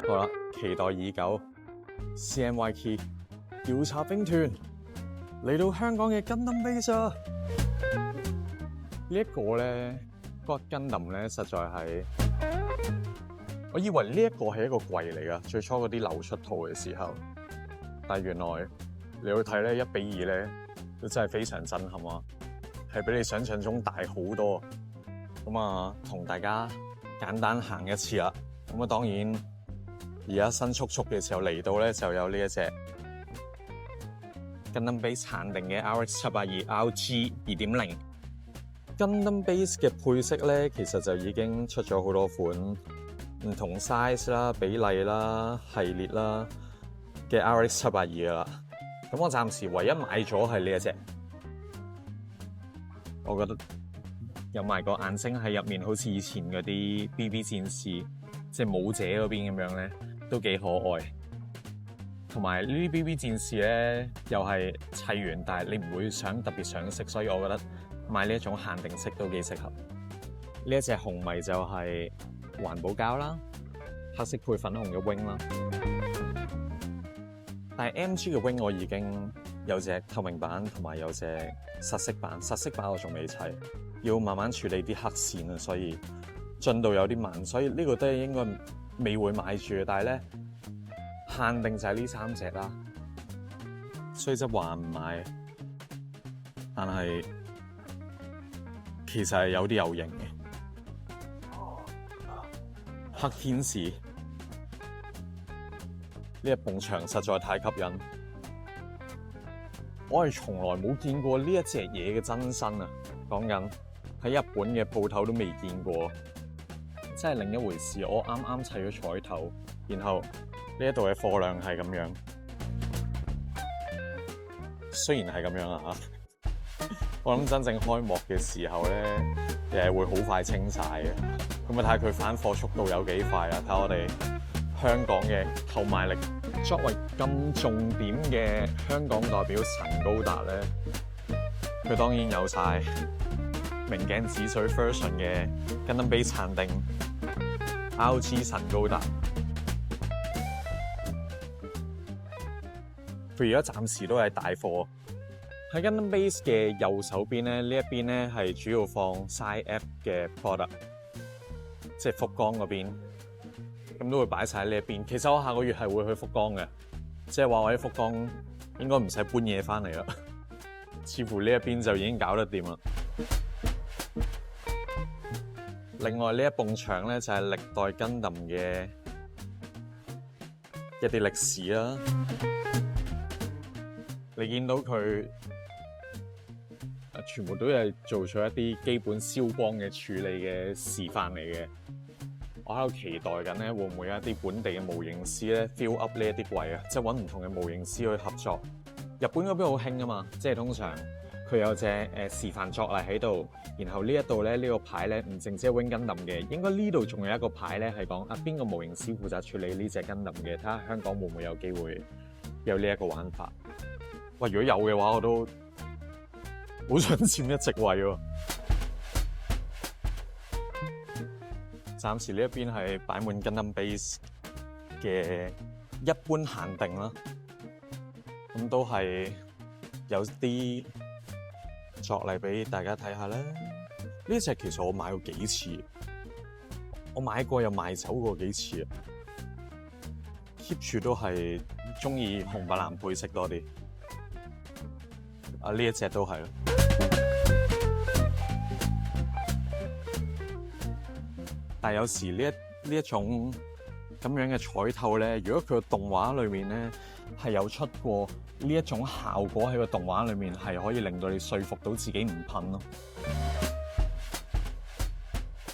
好啦，期待已久 ，CMYK 調查兵團嚟到香港嘅 Gundam Base 啊！呢一個咧，God Gundam咧，實在係我以為呢一個係一個櫃嚟噶，最初嗰啲流出圖嘅時候，但係原來你去睇咧1:2咧，都真係非常震撼啊！係比你想象中大好多。咁啊，同大家簡單行一次啦。咁啊，當然而家新速速嘅時候嚟到咧，就有呢一隻 Gundam Base 限定嘅 RX-782 RG 2.0。Gundam Base 嘅配色咧，其實就已經出咗好多款唔同 size 啦、比例啦、系列啦嘅 RX-782噶啦。咁我暫時唯一買咗係呢一隻，我覺得有埋個眼睛喺入面，好似以前嗰啲 BB 戰士，即係武者嗰邊咁樣咧，都幾可愛。同埋呢啲 BB 戰士咧，又係砌完，但係你唔會想特別想識，所以我覺得買呢一種限定色都幾適合。呢一隻紅迷就係環保膠啦，黑色配粉紅嘅 wing 啦。但係 MG 嘅 wing 我已經有隻透明版，同埋有隻實色版。實色版我仲未砌，要慢慢處理啲黑線啊，所以進度有啲慢。所以呢個都係應該未會買住嘅。但係咧限定就係呢3隻啦，雖則話唔買，但係其實係有啲有型嘅。黑天使呢一埲牆實在太吸引，我係從來冇見過呢一隻嘢嘅真身啊！講緊喺日本嘅鋪頭都未見過，真係另一回事。我啱啱砌咗彩頭，然後呢一度嘅貨量係咁樣，雖然係咁樣啦嚇，我諗真正開幕嘅時候咧，誒會好快清晒嘅。咁啊睇下佢返貨速度有幾快啦！睇下我哋香港嘅購買力。作為咁重點嘅香港代表神高達咧，佢當然有晒明鏡止水 version 嘅 Gundam Base 限定 RG 神高達。佢而家暫時都係大貨。喺 Gundam Base 嘅右手邊咧，呢一邊咧係主要放 Side F 嘅 product， 即係福岡嗰邊。咁都會擺晒喺呢一邊。其實我下個月係會去福岡嘅，即係話我喺福岡應該唔使搬嘢翻嚟啦。似乎呢一邊就已經搞得掂啦。另外呢一埲牆咧就係歷代 Gundam 嘅一啲歷史啦。你見到佢全部都係做咗一啲基本燒光嘅處理嘅示範嚟嘅。我喺度期待緊咧，會唔會有一啲本地嘅模型師咧 fill up 呢一啲櫃啊？即係揾唔同嘅模型師去合作。日本嗰邊好興啊嘛，即係通常佢有隻示範作例喺度，然後呢一度咧呢個牌咧唔淨止係 Wing Gundam嘅，應該呢度仲有一個牌咧係講邊個模型師負責處理呢隻 Gundam嘅，睇下香港會唔會有機會有呢一個玩法。喂，如果有嘅話，我都好想佔一席位喎。暫時呢一邊係擺滿 Gundam Base 嘅一般限定啦，咁都係有啲作例俾大家睇下啦。呢隻其實我買過幾次，我買過又賣走過幾次啊。keep 住都係中意紅白藍配色多啲。啊，呢一隻都係咯。但係有時呢一種咁樣嘅彩透咧，如果佢個動畫裏面咧係有出過呢一種效果喺個動畫裏面，係可以令到你說服到自己唔噴咯。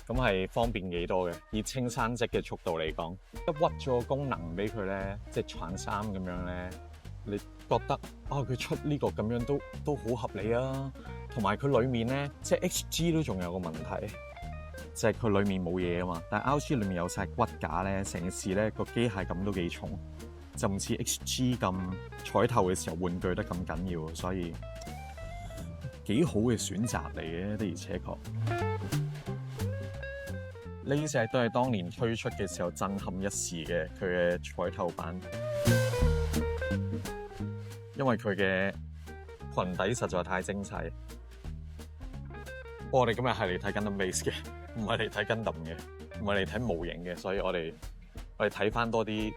咁係方便幾多嘅？以清山積嘅速度嚟講，一屈咗個功能俾佢咧，即係穿衫咁樣咧，你覺得佢出呢個咁樣都好合理啊。同埋佢裏面咧，即係 HG 都仲有個問題。就係佢裏面冇嘢啊嘛，但係 RG 裏面有晒骨架咧，成件事咧個機械感都幾重，就唔似 HG 咁彩透嘅時候玩具得咁緊要，所以幾好嘅選擇嚟嘅，的而且確。呢隻都係當年推出嘅時候震撼一時嘅佢嘅彩頭版，因為佢嘅裙底實在太精細。不過我哋今日係嚟睇 Gundam Base 嘅，唔係嚟睇 Gundam 嘅，唔係嚟睇模型嘅，所以我哋睇翻多啲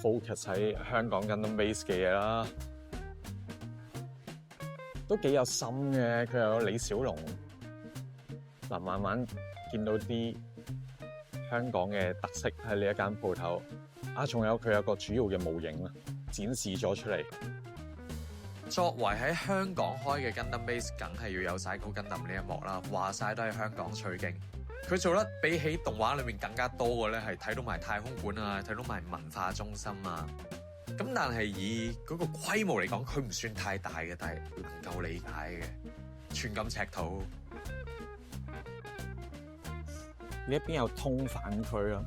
focus 喺香港 Gundam Base 嘅嘢啦，都幾有心嘅。佢有李小龍，嗱，慢慢見到啲香港嘅特色喺呢一間鋪頭啊，仲有佢有個主要嘅模型啦，展示咗出嚟。作為喺香港開嘅 Gundam Base， 梗係要有 Psycho Gundam 呢一幕啦。話晒都係香港取景，佢做得比起動畫裏面更加多嘅咧，係睇到埋太空館啊，睇到埋文化中心啊。咁但係以嗰個規模嚟講，佢唔算太大嘅，但係能夠理解嘅，寸金尺土。呢一邊有通販區啦，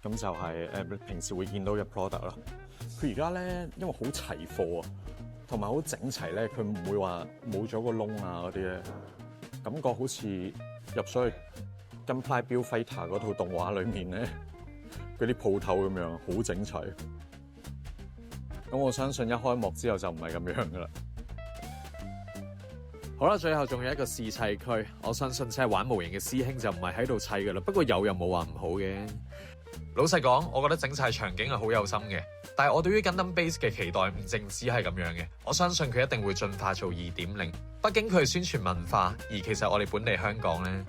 咁就係平時會見到嘅 product 啦。佢而家咧，因為好齊貨啊，同埋好整齊咧，佢唔會話冇咗個窿啊嗰啲咧，感覺好似入咗去《Gunpla Build Fighter》嗰套動畫裏面咧嗰啲鋪頭咁樣，好整齊。咁我相信一開幕之後就唔係咁樣噶啦。好啦，最後仲有一個試砌區，我相信即係玩模型嘅師兄就唔係喺度砌噶啦。不過有又冇話唔好嘅。老實講，我覺得整砌場景係好有心嘅，但係我對於 Gundam Base 嘅期待唔淨止係咁樣嘅。我相信佢一定會進化做 2.0， 畢竟佢係宣傳文化，而其實我哋本地香港咧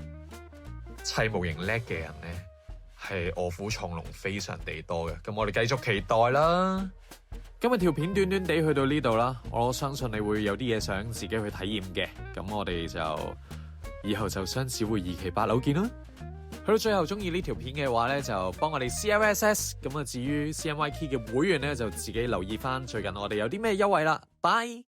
砌模型叻嘅人咧係臥虎藏龍非常地多嘅。咁我哋繼續期待啦。今日條片短短地去到呢度啦，我相信你會有啲嘢想自己去體驗嘅。咁我哋就以後就相似會2期8樓見啦。去到最後中意呢條片嘅話咧，就幫我哋 CLSS。咁啊，至於 CMYK 嘅會員咧，就自己留意翻最近我哋有啲咩優惠啦。拜。